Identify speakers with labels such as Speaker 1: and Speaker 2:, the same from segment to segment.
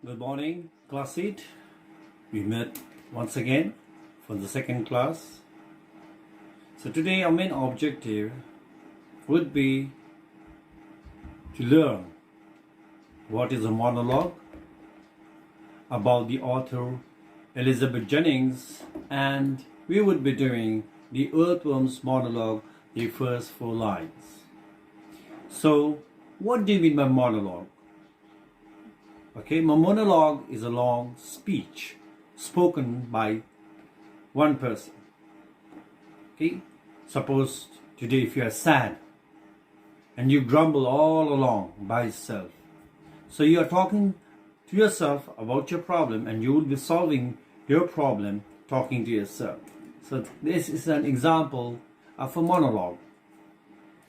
Speaker 1: Good morning, class 8. We met once again for the second class. So today our main objective would be to learn what is a monologue, about the author Elizabeth Jennings, and we would be doing the Earthworms monologue, the first 4 lines. So what do you mean by monologue? Okay, my monologue is a long speech spoken by one person. Okay, suppose today if you are sad and you grumble all along by yourself, so you are talking to yourself about your problem and you will be solving your problem talking to yourself. So this is an example of a monologue.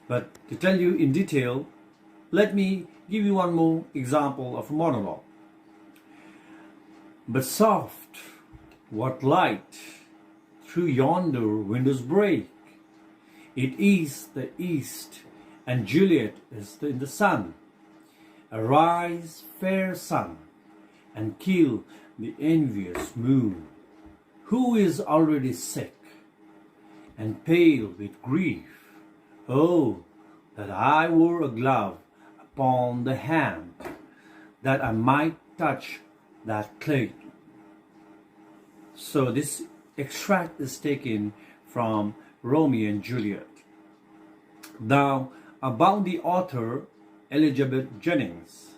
Speaker 1: But to tell you in detail, let me give you one more example of a monologue. But soft, what light through yonder windows break? It is the east, and Juliet is in the sun. Arise, fair sun, and kill the envious moon, who is already sick and pale with grief. Oh, that I wore a glove upon the hand, that I might touch that clay. So this extract is taken from Romeo and Juliet. Now, about the author Elizabeth Jennings.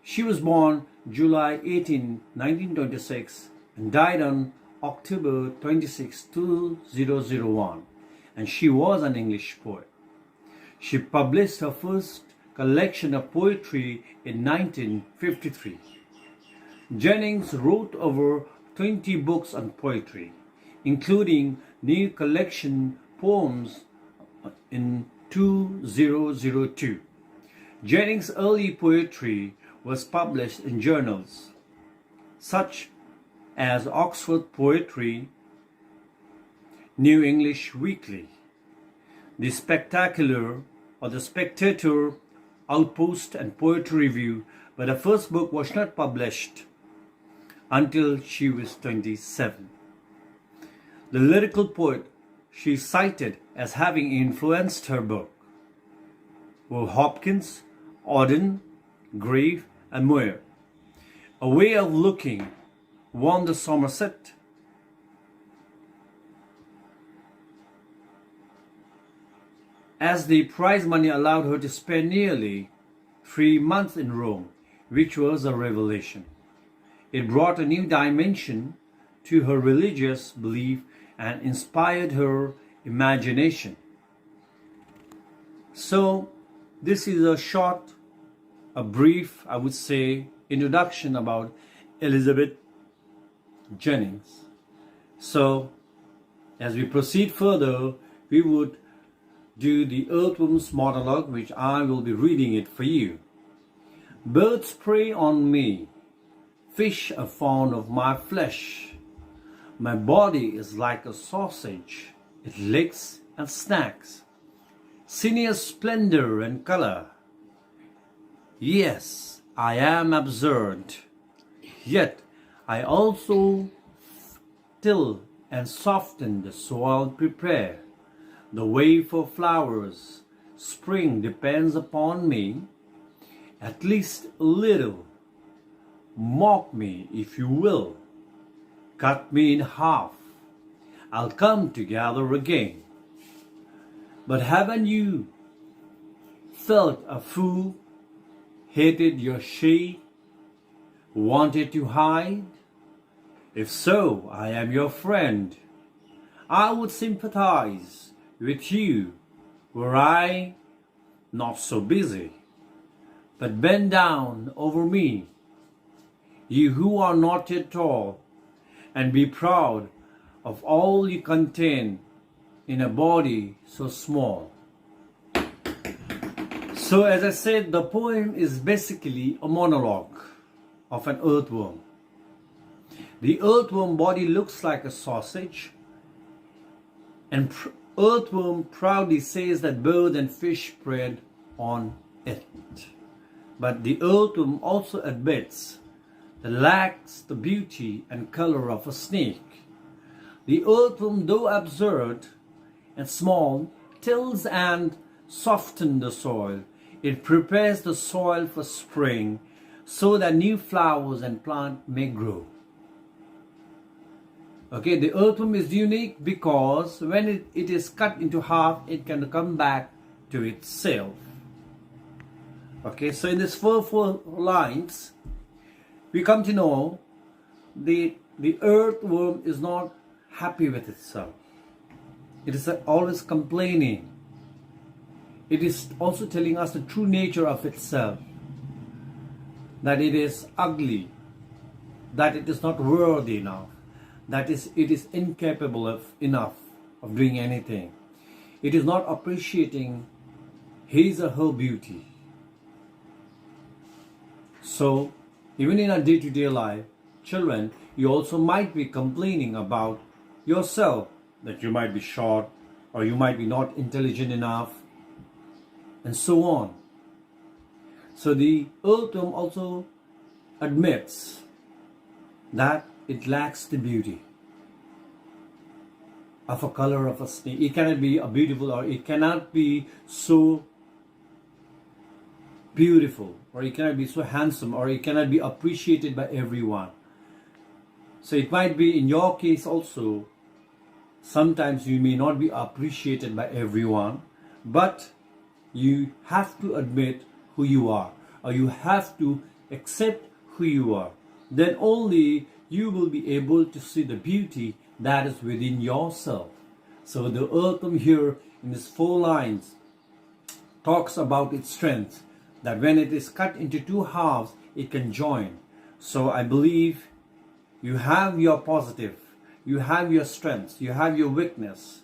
Speaker 1: She was born July 18, 1926 and died on October 26, 2001, and she was an English poet. She published her first collection of poetry in 1953. Jennings wrote over 20 books on poetry, including new collection poems in 2002. Jennings' early poetry was published in journals such as Oxford Poetry, New English Weekly, The Spectacular or The Spectator, Outpost and Poetry Review, but her first book was not published until she was 27. The lyrical poet she cited as having influenced her book were Hopkins, Auden, Grave, and Moore. A Way of Looking won the Somerset as the prize money allowed her to spend nearly 3 months in Rome, which was a revelation. It brought a new dimension to her religious belief and inspired her imagination. So, this is a brief, I would say, introduction about Elizabeth Jennings. So, as we proceed further, we would do the Earthworms monologue, which I will be reading it for you. Birds prey on me. Fish are fond of my flesh. My body is like a sausage. It licks and snacks. Senior splendor and color. Yes, I am absurd. Yet I also till and soften the soil prepare. The way for flowers, spring depends upon me, at least a little. Mock me if you will, cut me in half, I'll come together again. But haven't you felt a fool, hated your shade, wanted to hide? If so, I am your friend. I would sympathize with you were I not so busy. But bend down over me, you who are not yet tall, and be proud of all you contain in a body so small. So as I said, the poem is basically a monologue of an earthworm. The earthworm body looks like a sausage, and earthworm proudly says that bird and fish preyed on it. But the earthworm also admits that lacks the beauty and color of a snake. The earthworm, though absurd and small, tills and softens the soil. It prepares the soil for spring so that new flowers and plants may grow. Okay, the earthworm is unique because when it is cut into half, it can come back to itself. Okay, so in these four lines, we come to know the earthworm is not happy with itself. It is always complaining. It is also telling us the true nature of itself, that it is ugly, that it is not worthy enough, that it is incapable enough of doing anything. It is not appreciating his or her beauty. So, even in our day-to-day life, children, you also might be complaining about yourself, that you might be short, or you might be not intelligent enough, and so on. So the earthworm also admits that it lacks the beauty of a color of a snake. It cannot be a beautiful, or it cannot be so beautiful, or it cannot be so handsome, or it cannot be appreciated by everyone. So it might be in your case also, sometimes you may not be appreciated by everyone, but you have to admit who you are, or you have to accept who you are. Then only you will be able to see the beauty that is within yourself. So the earthworm here in these 4 lines talks about its strength, that when it is cut into 2 halves, it can join. So I believe you have your positive, you have your strengths, you have your weakness.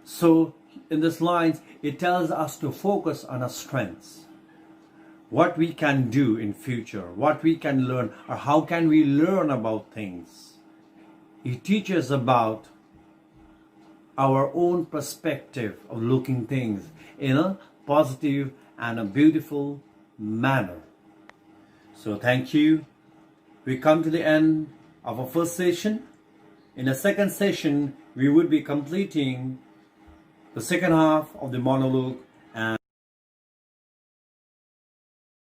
Speaker 1: So in these lines, it tells us to focus on our strengths, what we can do in future, what we can learn, or how can we learn about things. It teaches about our own perspective of looking things in a positive and a beautiful manner. So thank you. We come to the end of our first session. In the second session, we would be completing the second half of the monologue,